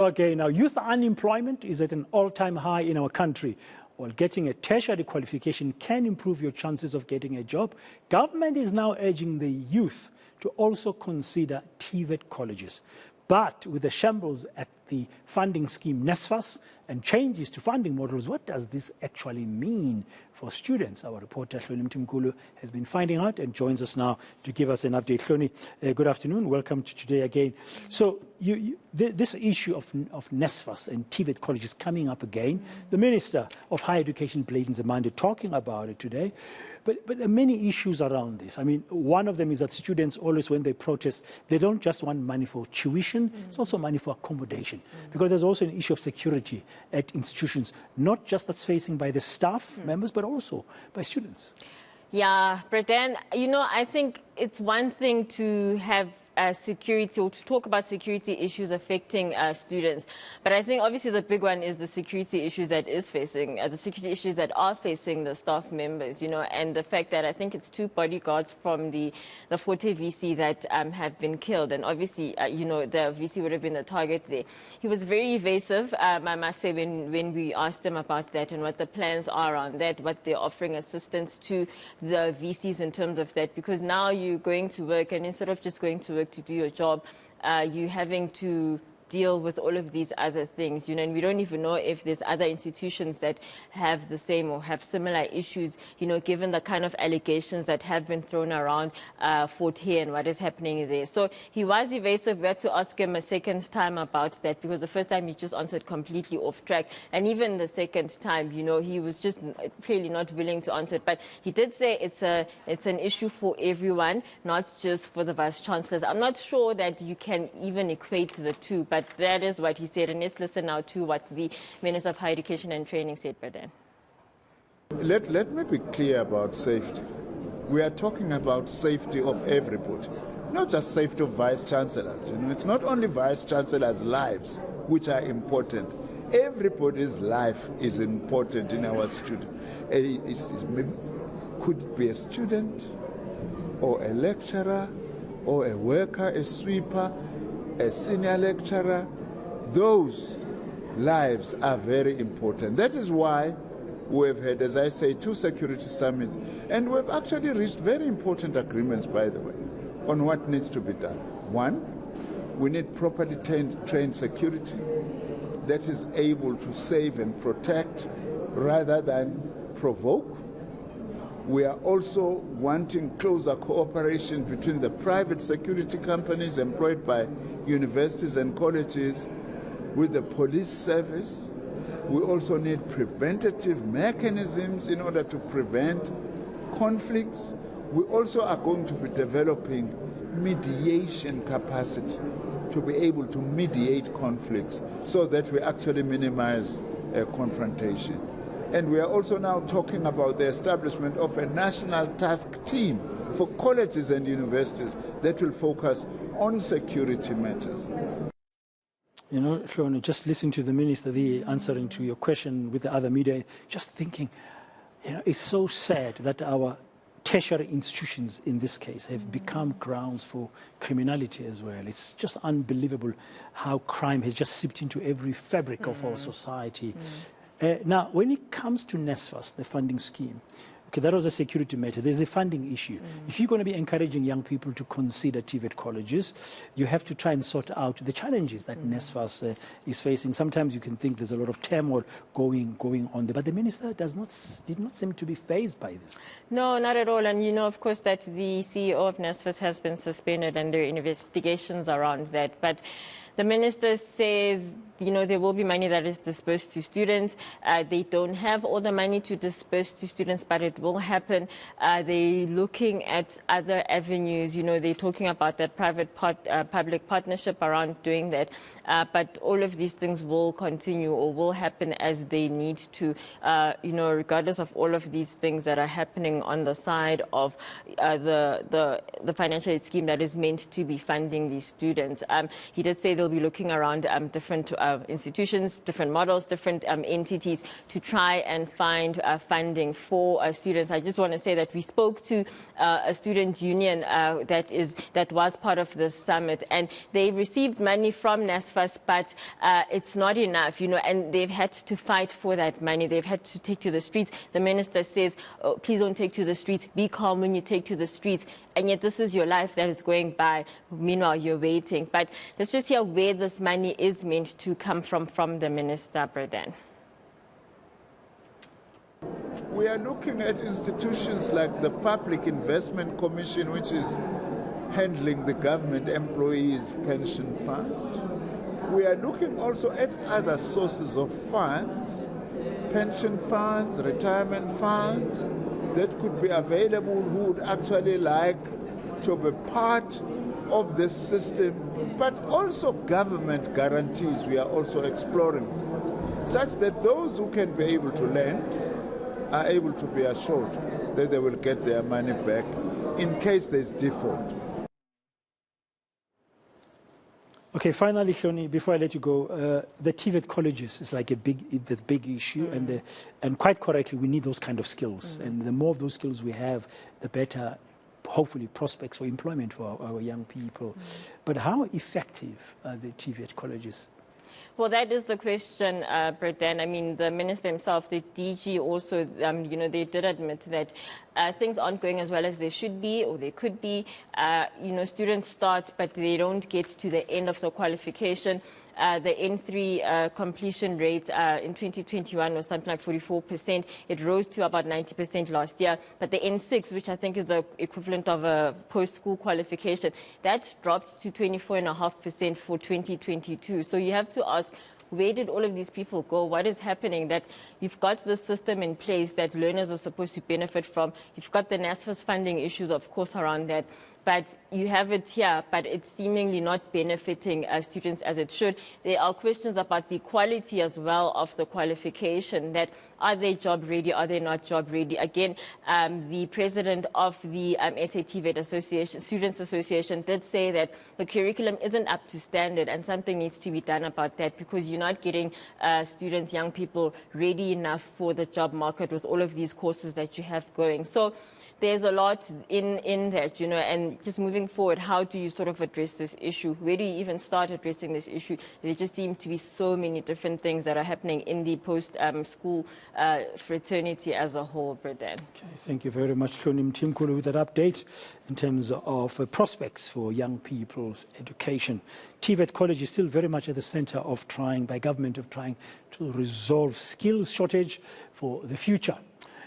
Okay, now youth unemployment is at an all-time high in our country. While getting a tertiary qualification can improve your chances of getting a job, government is now urging the youth to also consider TVET colleges. But with the shambles at the funding scheme NSFAS and changes to funding models, what does this actually mean for students? Our reporter Hloni Mtimikulu has been finding out and joins us now to give us an update. Hloni, good afternoon. Welcome to Today Again. So this issue of NSFAS and TVET colleges coming up again. The Minister of Higher Education, Blade Nzimande, talking about it today. But there are many issues around this. I mean, one of them is that students always, when they protest, they don't just want money for tuition, it's also money for accommodation. Because there's also an issue of security at institutions, not just that's facing by the staff members, but also by students. Yeah, Bredan, you know, I think it's one thing to have security, or to talk about security issues affecting students. But I think obviously the big one is the security issues that is facing, the security issues that are facing the staff members, you know, and the fact that I think it's 2 bodyguards from the Forte VC that have been killed. And obviously, you know, the VC would have been the target there. He was very evasive, I must say, when we asked him about that and what the plans are around that, what they're offering assistance to the VCs in terms of that, because now you're going to work, and instead of just going to work to do your job, you're having to deal with all of these other things, you know, and we don't even know if there's other institutions that have the same or have similar issues, you know, given the kind of allegations that have been thrown around Fort here and what is happening there. So he was evasive. We had to ask him a second time about that, because the first time he just answered completely off track, and even the second time, you know, he was just clearly not willing to answer it. But he did say it's an issue for everyone, not just for the vice chancellors. I'm not sure that you can even equate the two, but that is what he said. And let's listen now to what the Minister of Higher Education and Training said, Bredan. Let me be clear about safety. We are talking about safety of everybody, not just safety of vice chancellors. You know, it's not only vice chancellors' lives which are important. Everybody's life is important in our student. It could be a student, or a lecturer, or a worker, a sweeper, a senior lecturer. Those lives are very important. That is why we've had, as I say, 2 security summits, and we've actually reached very important agreements, by the way, on what needs to be done. 1, we need properly trained security that is able to save and protect rather than provoke. We are also wanting closer cooperation between the private security companies employed by universities and colleges with the police service. We also need preventative mechanisms in order to prevent conflicts. We also are going to be developing mediation capacity to be able to mediate conflicts so that we actually minimize confrontation. And we are also now talking about the establishment of a national task team for colleges and universities that will focus on security matters. You know, Hloni, just listening to the Minister there answering to your question with the other media, just thinking, you know, it's so sad that our tertiary institutions in this case have become grounds for criminality as well. It's just unbelievable how crime has just seeped into every fabric of our society. Now, when it comes to NSFAS, the funding scheme, okay, that was a security matter. There's a funding issue. If you're going to be encouraging young people to consider TVET colleges, you have to try and sort out the challenges that NSFAS is facing. Sometimes you can think there's a lot of turmoil going on there, but the minister did not seem to be fazed by this. No, not at all. And you know, of course, that the CEO of NSFAS has been suspended and there are investigations around that. But the minister says, you know, there will be money that is dispersed to students. They don't have all the money to disperse to students, but it will happen. They're looking at other avenues. You know, they're talking about that public partnership around doing that. But all of these things will continue or will happen as they need to, you know, regardless of all of these things that are happening on the side of the financial aid scheme that is meant to be funding these students. He did say it'll be looking around different institutions, different models, different entities to try and find funding for students. I just want to say that we spoke to a student union that was part of this summit, and they received money from NSFAS, but it's not enough, and they've had to fight for that money. They've had to take to the streets. The minister says, oh, please don't take to the streets. Be calm when you take to the streets. And yet this is your life that is going by. Meanwhile, you're waiting. But let's just hear where this money is meant to come from the minister, Bredan. We are looking at institutions like the Public Investment Commission, which is handling the government employees' pension fund. We are looking also at other sources of funds, pension funds, retirement funds, that could be available who would actually like to be part of this system, but also government guarantees we are also exploring, such that those who can be able to lend are able to be assured that they will get their money back in case there's default. Okay, finally, Hloni, before I let you go, the TVET colleges is like the big issue, and quite correctly, we need those kind of skills. And the more of those skills we have, the better, hopefully, prospects for employment for our young people. But how effective are the TVET colleges? Well, that is the question, Bredan. I mean, the minister himself, the DG also, they did admit that things aren't going as well as they should be or they could be. Students start, but they don't get to the end of the qualification. The N3 completion rate in 2021 was something like 44%. It rose to about 90% last year. But the N6, which I think is the equivalent of a post-school qualification, that dropped to 24.5% for 2022. So you have to ask, where did all of these people go? What is happening? That you've got this system in place that learners are supposed to benefit from. You've got the NSFAS funding issues, of course, around that. But you have it here, but it's seemingly not benefiting students as it should. There are questions about the quality as well of the qualification, that are they job ready, are they not job ready? Again, the president of the TVET Association, Students Association, did say that the curriculum isn't up to standard and something needs to be done about that, because you're not getting students, young people, ready enough for the job market with all of these courses that you have going. So there's a lot in that, and just moving forward, how do you sort of address this issue? Where do you even start addressing this issue? There just seem to be so many different things that are happening in the post-school fraternity as a whole, Bredan. Okay, thank you very much, Hloni Mtimikulu, with that update in terms of prospects for young people's education. TVET College is still very much at the center of trying to resolve skills shortage for the future.